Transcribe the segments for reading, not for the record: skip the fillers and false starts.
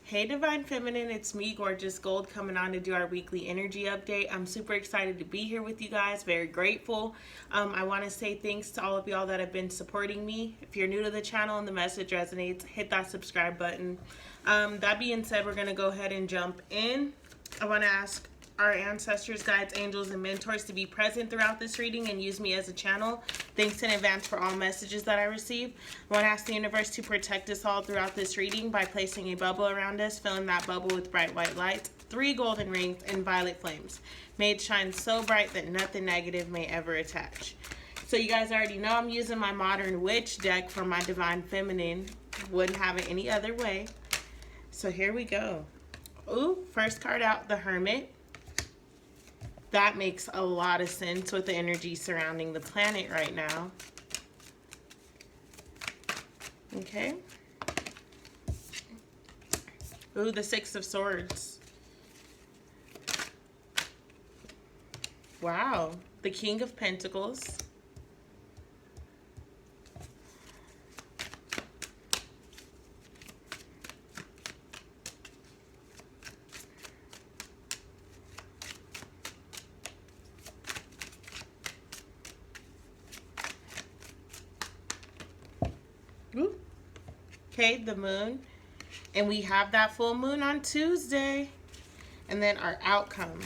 Hey Divine Feminine, it's me, Gorgeous Gold, coming on to do our weekly energy update. I'm super excited to be here with you guys, very grateful. I want to say thanks to all of y'all that have been supporting me. If you're new to the channel and the message resonates, hit that subscribe button. That being said, we're going to go ahead and jump in. I want to ask our ancestors, guides, angels, and mentors to be present throughout this reading and use me as a channel. Thanks in advance for all messages that I receive. I want to ask the universe to protect us all throughout this reading by placing a bubble around us, filling that bubble with bright white lights, 3 golden rings, and violet flames. May it shine so bright that nothing negative may ever attach. So you guys already know I'm using my Modern Witch deck for my Divine Feminine. Wouldn't have it any other way. So here we go. Ooh, first card out, the Hermit. That makes a lot of sense with the energy surrounding the planet right now. Okay. Ooh, the Six of Swords. Wow. The King of Pentacles. Ooh. Okay, the Moon. And we have that full moon on Tuesday. And then our outcome.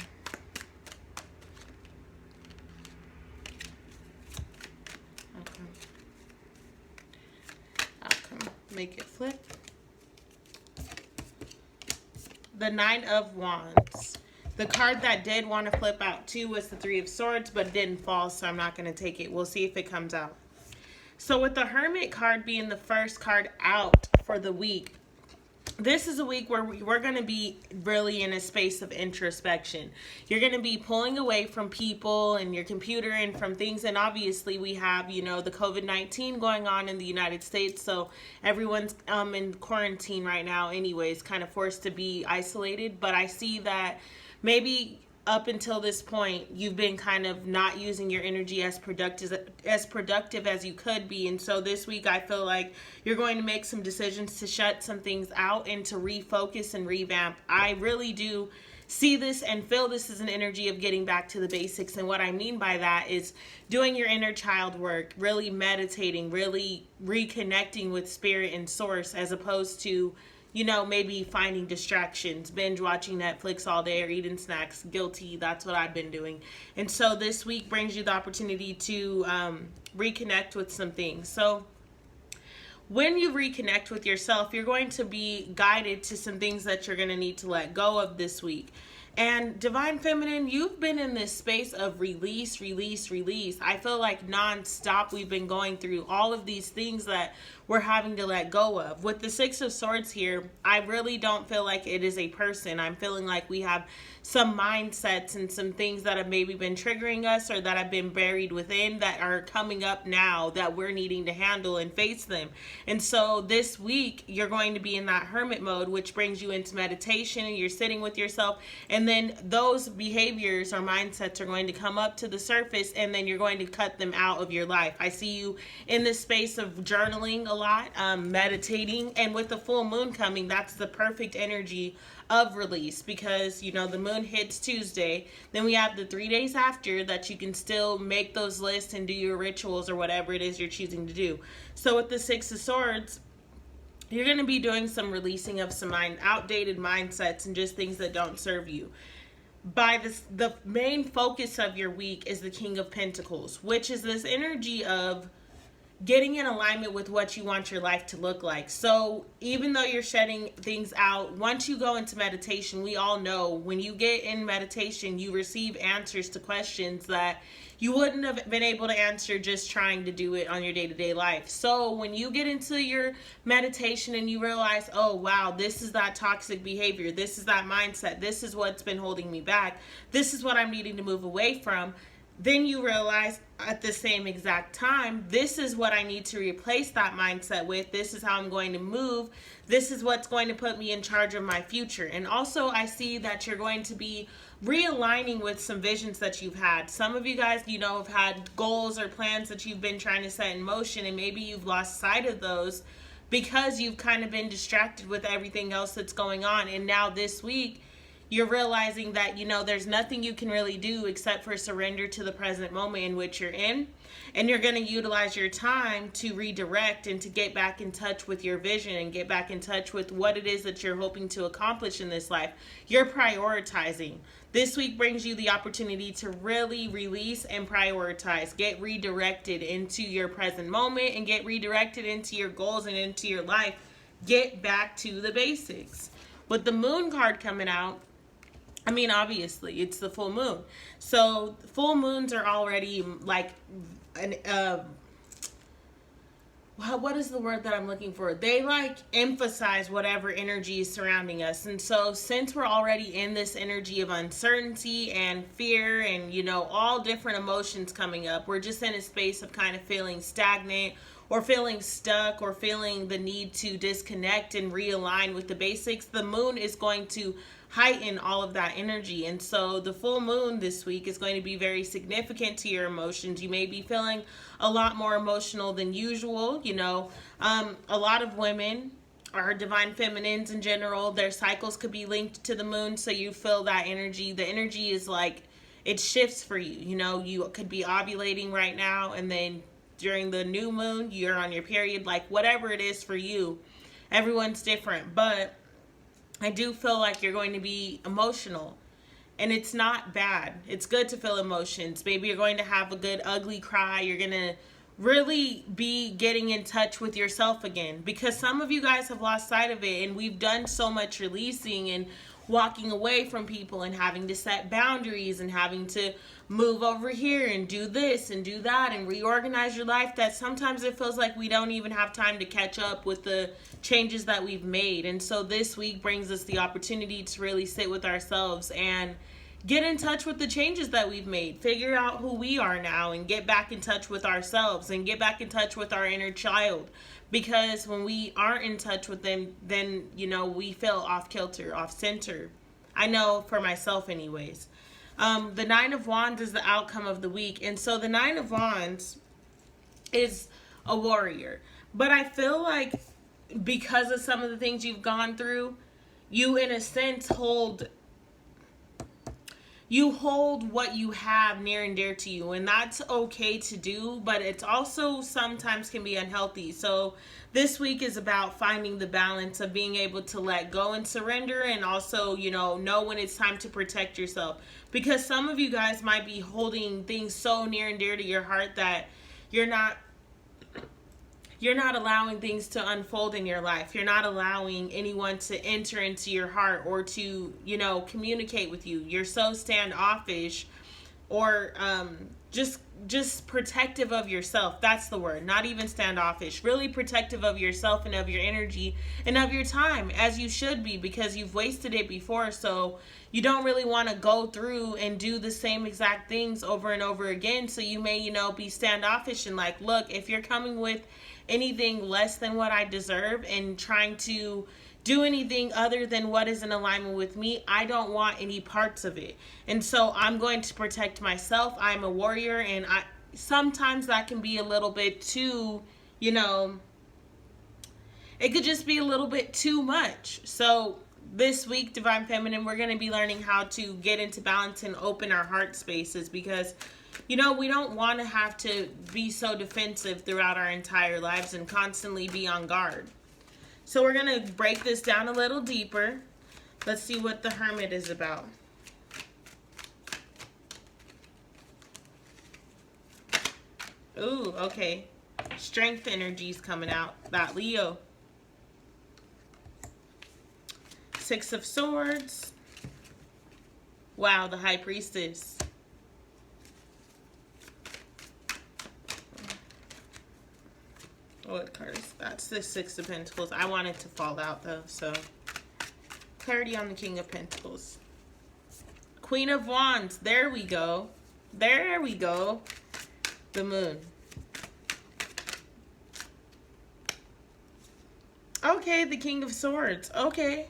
Outcome. Make it flip. The Nine of Wands. The card that did want to flip out too was the Three of Swords, but it didn't fall, so I'm not going to take it. We'll see if it comes out. So with the Hermit card being the first card out for the week, this is a week where we're going to be really in a space of introspection. You're going to be pulling away from people and your computer and from things. And obviously we have, the COVID-19 going on in the United States. So everyone's in quarantine right now anyways, kind of forced to be isolated. But I see that maybe up until this point, you've been kind of not using your energy as productive as you could be. And so this week, I feel like you're going to make some decisions to shut some things out and to refocus and revamp. I really do see this and feel this is an energy of getting back to the basics. And what I mean by that is doing your inner child work, really meditating, really reconnecting with spirit and source, as opposed to maybe finding distractions, binge watching Netflix all day or eating snacks. Guilty. That's what I've been doing. And so this week brings you the opportunity to reconnect with some things. So when you reconnect with yourself, you're going to be guided to some things that you're going to need to let go of this week. And Divine Feminine, you've been in this space of release, release, release. I feel like nonstop we've been going through all of these things that we're having to let go of. With the Six of Swords here, I really don't feel like it is a person. I'm feeling like we have some mindsets and some things that have maybe been triggering us or that have been buried within that are coming up now that we're needing to handle and face them. And so this week, you're going to be in that hermit mode, which brings you into meditation and you're sitting with yourself. And then those behaviors or mindsets are going to come up to the surface and then you're going to cut them out of your life. I see you in this space of journaling a lot, meditating, and with the full moon coming, that's the perfect energy of release, because the moon hits Tuesday, then we have the 3 days after that you can still make those lists and do your rituals or whatever it is you're choosing to do. So with the Six of Swords, you're going to be doing some releasing of some outdated mindsets and just things that don't serve you. The main focus of your week is the King of Pentacles, which is this energy of getting in alignment with what you want your life to look like. So even though you're shedding things out, once you go into meditation, we all know when you get in meditation, you receive answers to questions that you wouldn't have been able to answer just trying to do it on your day-to-day life. So when you get into your meditation and you realize, oh, wow, this is that toxic behavior, this is that mindset, this is what's been holding me back, this is what I'm needing to move away from, then you realize at the same exact time, this is what I need to replace that mindset with. This is how I'm going to move. This is what's going to put me in charge of my future. And also I see that you're going to be realigning with some visions that you've had. Some of you guys, have had goals or plans that you've been trying to set in motion, and maybe you've lost sight of those because you've kind of been distracted with everything else that's going on. And now this week, you're realizing that, you know, there's nothing you can really do except for surrender to the present moment in which you're in. And you're going to utilize your time to redirect and to get back in touch with your vision and get back in touch with what it is that you're hoping to accomplish in this life. You're prioritizing. This week brings you the opportunity to really release and prioritize. Get redirected into your present moment and get redirected into your goals and into your life. Get back to the basics. With the moon card coming out, I mean, obviously, it's the full moon. So full moons are already like what is the word that I'm looking for? They like emphasize whatever energy is surrounding us. And so since we're already in this energy of uncertainty and fear and, you know, all different emotions coming up, we're just in a space of kind of feeling stagnant or feeling stuck or feeling the need to disconnect and realign with the basics. The moon is going to heighten all of that energy. And so the full moon this week is going to be very significant to your emotions. You may be feeling a lot more emotional than usual. You know, a lot of women are divine feminines in general. Their cycles could be linked to the moon. So you feel that energy. The energy is like, it shifts for you. You know, you could be ovulating right now, and then during the new moon, you're on your period. Like whatever it is for you, everyone's different. But I do feel like you're going to be emotional, and it's not bad. It's good to feel emotions. Maybe you're going to have a good ugly cry. You're going to really be getting in touch with yourself again, because some of you guys have lost sight of it, and we've done so much releasing and walking away from people and having to set boundaries and having to move over here and do this and do that and reorganize your life, that sometimes it feels like we don't even have time to catch up with the changes that we've made. And so this week brings us the opportunity to really sit with ourselves and get in touch with the changes that we've made, figure out who we are now, and get back in touch with ourselves and get back in touch with our inner child. Because when we aren't in touch with them, then, you know, we feel off kilter, off center. I know for myself anyways. The Nine of Wands is the outcome of the week. And so the Nine of Wands is a warrior. But I feel like because of some of the things you've gone through, you in a sense hold what you have near and dear to you, and that's okay to do, but it's also sometimes can be unhealthy. So this week is about finding the balance of being able to let go and surrender, and also, you know when it's time to protect yourself, because some of you guys might be holding things so near and dear to your heart that you're not allowing things to unfold in your life. You're not allowing anyone to enter into your heart or to, you know, communicate with you. You're so standoffish or just protective of yourself. That's the word. Not even standoffish. Really protective of yourself and of your energy and of your time, as you should be, because you've wasted it before. So you don't really want to go through and do the same exact things over and over again. So you may, you know, be standoffish and like, look, if you're coming with anything less than what I deserve and trying to do anything other than what is in alignment with me, I don't want any parts of it. And so I'm going to protect myself. I'm a warrior, and sometimes that can be a little bit too, you know, it could just be a little bit too much. So this week, Divine Feminine, we're going to be learning how to get into balance and open our heart spaces, because you know, we don't want to have to be so defensive throughout our entire lives and constantly be on guard. So we're going to break this down a little deeper. Let's see what the Hermit is about. Ooh, okay. Strength energies coming out. That Leo. Six of Swords. Wow, the High Priestess. What card is that's the Six of Pentacles. I want it to fall out though, so clarity on the King of Pentacles. Queen of Wands. There we go. There we go. The Moon. Okay, the King of Swords. Okay.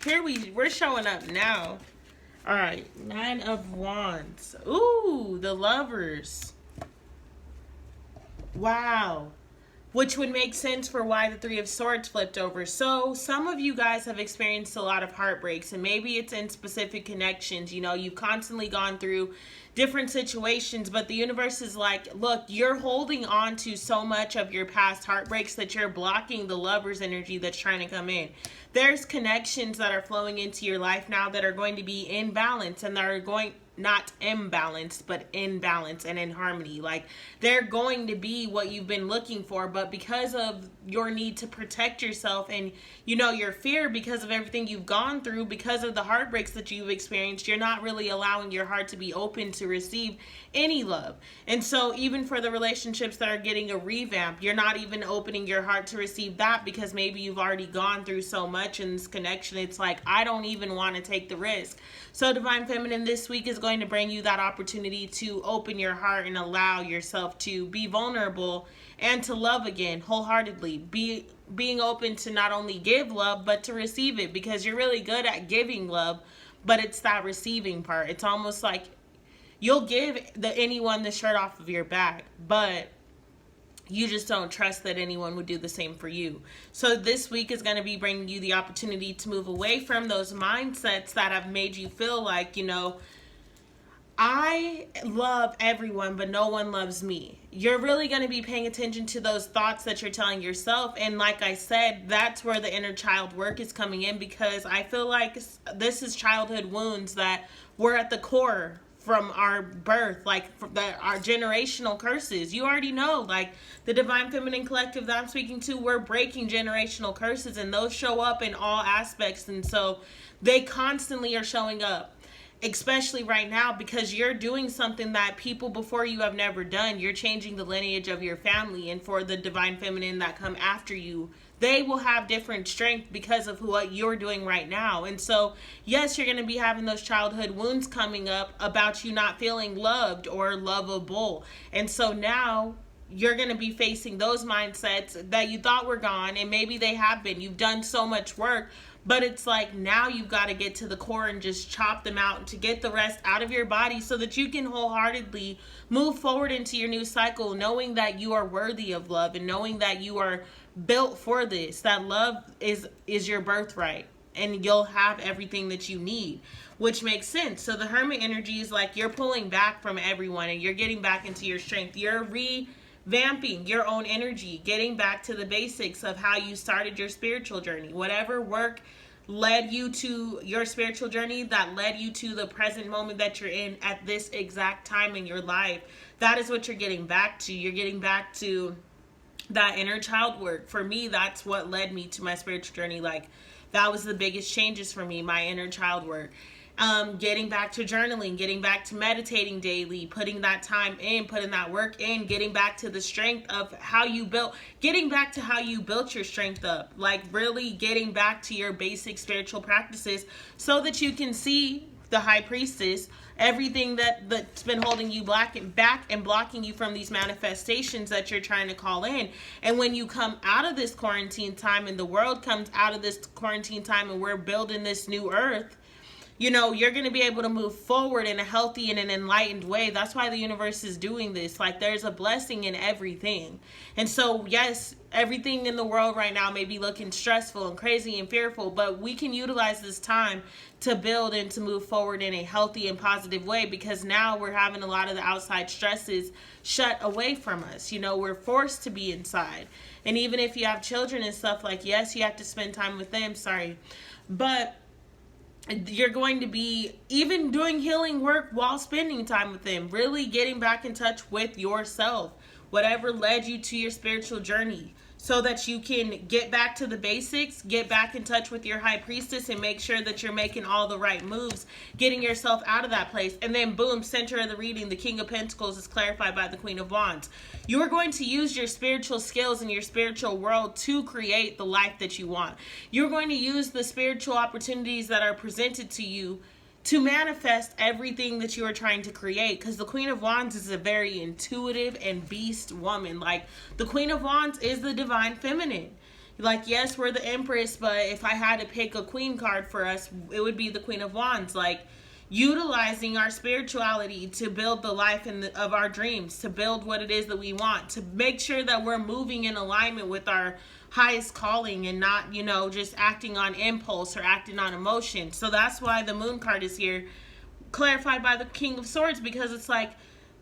Here we're showing up now. All right, Nine of Wands. Ooh, the Lovers. Wow. which would make sense for why the Three of Swords flipped over. So some of you guys have experienced a lot of heartbreaks, and maybe it's in specific connections. You know, you've constantly gone through different situations, but the universe is like, look, you're holding on to so much of your past heartbreaks that you're blocking the lover's energy that's trying to come in. There's connections that are flowing into your life now that are going to be in balance, and that are going, not imbalanced, but in balance and in harmony. Like, they're going to be what you've been looking for, but because of your need to protect yourself and, you know, your fear because of everything you've gone through, because of the heartbreaks that you've experienced, you're not really allowing your heart to be open to receive any love. And so even for the relationships that are getting a revamp, you're not even opening your heart to receive that, because maybe you've already gone through so much in this connection. It's like, I don't even want to take the risk. So Divine Feminine this week is going to bring you that opportunity to open your heart and allow yourself to be vulnerable and to love again wholeheartedly. Being open to not only give love, but to receive it, because you're really good at giving love, but it's that receiving part. It's almost like you'll give anyone the shirt off of your back, but you just don't trust that anyone would do the same for you. So this week is going to be bringing you the opportunity to move away from those mindsets that have made you feel like, you know, I love everyone, but no one loves me. You're really going to be paying attention to those thoughts that you're telling yourself. And like I said, that's where the inner child work is coming in, because I feel like this is childhood wounds that were at the core from our birth, like our generational curses. You already know, like the Divine Feminine Collective that I'm speaking to, we're breaking generational curses, and those show up in all aspects. And so they constantly are showing up, especially right now, because you're doing something that people before you have never done. You're changing the lineage of your family, and for the Divine Feminine that come after you, they will have different strength because of what you're doing right now. And so, yes, you're going to be having those childhood wounds coming up about you not feeling loved or lovable. And so now you're going to be facing those mindsets that you thought were gone, and maybe they have been. You've done so much work, but it's like now you've got to get to the core and just chop them out to get the rest out of your body, so that you can wholeheartedly move forward into your new cycle, knowing that you are worthy of love, and knowing that you are built for this, that love is your birthright, and you'll have everything that you need, which makes sense. So the Hermit energy is like you're pulling back from everyone, and you're getting back into your strength. You're revamping your own energy, getting back to the basics of how you started your spiritual journey. Whatever work led you to your spiritual journey, that led you to the present moment that you're in at this exact time in your life, that is what you're getting back to. You're getting back to that inner child work. For me, that's what led me to my spiritual journey. Like, that was the biggest changes for me, my inner child work. Getting back to journaling, getting back to meditating daily, putting that time in, putting that work in, getting back to the strength of how you built, getting back to how you built your strength up, like really getting back to your basic spiritual practices, so that you can see the High Priestess, everything that's been holding you back and blocking you from these manifestations that you're trying to call in. And when you come out of this quarantine time, and the world comes out of this quarantine time, and we're building this new earth, you know, you're going to be able to move forward in a healthy and an enlightened way. That's why the universe is doing this. Like, there's a blessing in everything. And so, yes, everything in the world right now may be looking stressful and crazy and fearful, but we can utilize this time to build and to move forward in a healthy and positive way, because now we're having a lot of the outside stresses shut away from us. You know, we're forced to be inside. And even if you have children and stuff, like, yes, you have to spend time with them, but you're going to be even doing healing work while spending time with them, really getting back in touch with yourself, whatever led you to your spiritual journey, so that you can get back to the basics, get back in touch with your High Priestess, and make sure that you're making all the right moves, getting yourself out of that place. And then boom, center of the reading, the King of Pentacles is clarified by the Queen of Wands. You are going to use your spiritual skills in your spiritual world to create the life that you want. You're going to use the spiritual opportunities that are presented to you to manifest everything that you are trying to create, because the Queen of Wands is a very intuitive and beast woman. Like, the Queen of Wands is the Divine Feminine. Like, yes, we're the Empress, but if I had to pick a queen card for us, it would be the Queen of Wands. Like, utilizing our spirituality to build the life of our dreams, to build what it is that we want, to make sure that we're moving in alignment with our highest calling and not, just acting on impulse or acting on emotion. So that's why the moon card is here, clarified by the King of Swords, because it's like,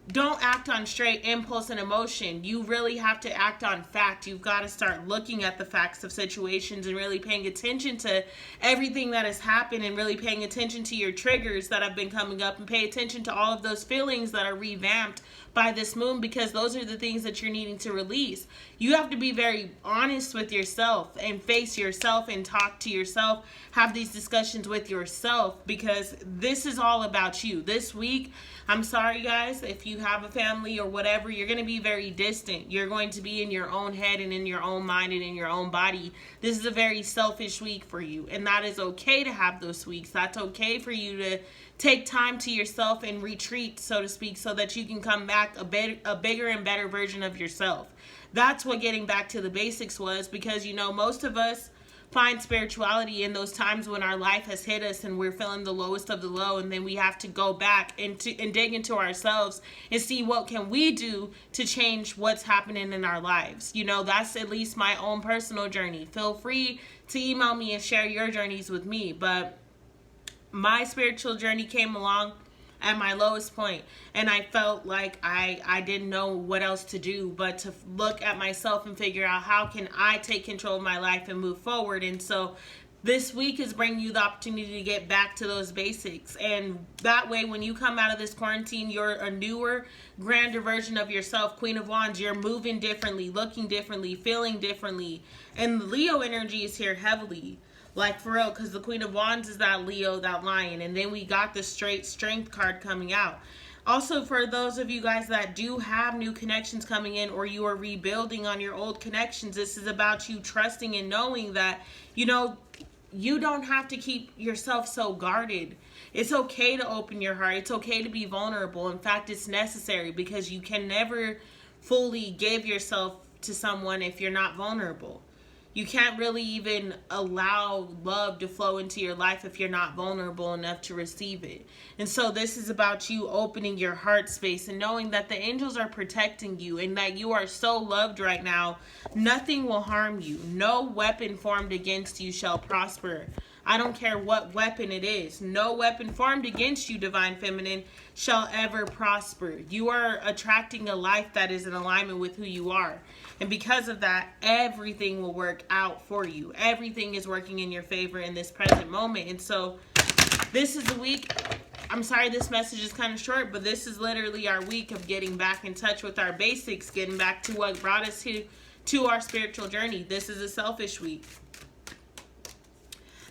don't act on straight impulse and emotion. You really have to act on fact. You've got to start looking at the facts of situations and really paying attention to everything that has happened, and really paying attention to your triggers that have been coming up, and pay attention to all of those feelings that are revamped by this moon, because those are the things that you're needing to release. You have to be very honest with yourself and face yourself and talk to yourself, have these discussions with yourself, because this is all about you. This week, I'm sorry guys, if you have a family or whatever, you're going to be very distant. You're going to be in your own head and in your own mind and in your own body. This is a very selfish week for you, and that is okay to have those weeks. That's okay for you to take time to yourself and retreat, so to speak, so that you can come back a bigger and better version of yourself. That's what getting back to the basics was, because most of us find spirituality in those times when our life has hit us and we're feeling the lowest of the low, and then we have to go back and dig into ourselves and see what can we do to change what's happening in our lives. That's at least my own personal journey. Feel free to email me and share your journeys with me, but my spiritual journey came along at my lowest point, and I felt like I didn't know what else to do but to look at myself and figure out how can I take control of my life and move forward. And so this week is bringing you the opportunity to get back to those basics, and that way when you come out of this quarantine, you're a newer, grander version of yourself. Queen of Wands, you're moving differently, looking differently, feeling differently, and Leo energy is here heavily. Like, for real, because the Queen of Wands is that Leo, that lion. And then we got the straight strength card coming out. Also, for those of you guys that do have new connections coming in, or you are rebuilding on your old connections, this is about you trusting and knowing that, you don't have to keep yourself so guarded. It's okay to open your heart. It's okay to be vulnerable. In fact, it's necessary, because you can never fully give yourself to someone if you're not vulnerable. You can't really even allow love to flow into your life if you're not vulnerable enough to receive it. And so this is about you opening your heart space and knowing that the angels are protecting you, and that you are so loved right now. Nothing will harm you. No weapon formed against you shall prosper. I don't care what weapon it is. No weapon formed against you, Divine Feminine, shall ever prosper. You are attracting a life that is in alignment with who you are. And because of that, everything will work out for you. Everything is working in your favor in this present moment. And so this is the week. I'm sorry this message is kind of short, but this is literally our week of getting back in touch with our basics, getting back to what brought us to our spiritual journey. This is a selfish week.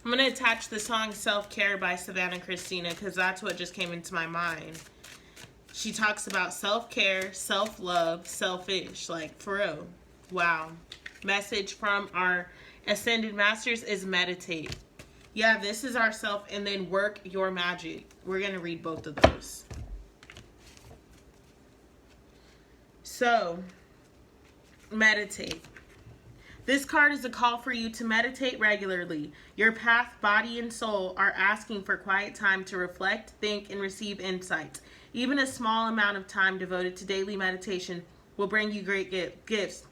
I'm going to attach the song Self-Care by Savannah Christina, because that's what just came into my mind. She talks about self-care, self-love, selfish, like, for real. Wow. Message from our Ascended Masters is meditate. Yeah, this is our self, and then work your magic. We're going to read both of those. So, meditate. This card is a call for you to meditate regularly. Your path, body, and soul are asking for quiet time to reflect, think, and receive insights. Even a small amount of time devoted to daily meditation will bring you great gifts.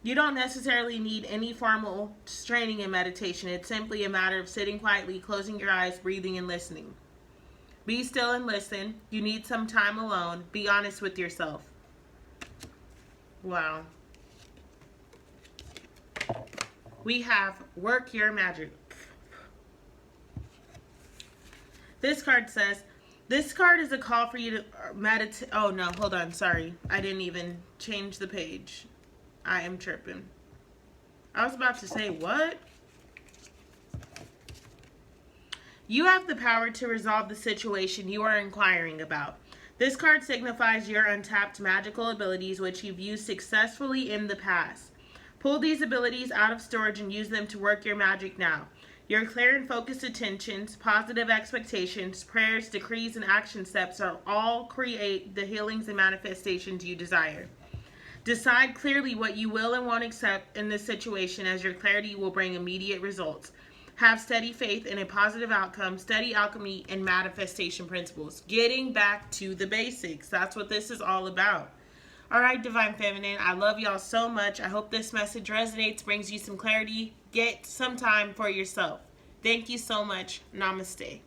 You don't necessarily need any formal training in meditation. It's simply a matter of sitting quietly, closing your eyes, breathing, and listening. Be still and listen. You need some time alone. Be honest with yourself. Wow. We have work your magic. This card says, this card is a call for you to meditate. Oh no, hold on, sorry. I didn't even change the page. I am tripping. I was about to say, what? You have the power to resolve the situation you are inquiring about. This card signifies your untapped magical abilities, which you've used successfully in the past. Pull these abilities out of storage and use them to work your magic now. Your clear and focused attentions, positive expectations, prayers, decrees, and action steps are all create the healings and manifestations you desire. Decide clearly what you will and won't accept in this situation, as your clarity will bring immediate results. Have steady faith in a positive outcome, study alchemy, and manifestation principles. Getting back to the basics. That's what this is all about. All right, Divine Feminine, I love y'all so much. I hope this message resonates, brings you some clarity. Get some time for yourself. Thank you so much. Namaste.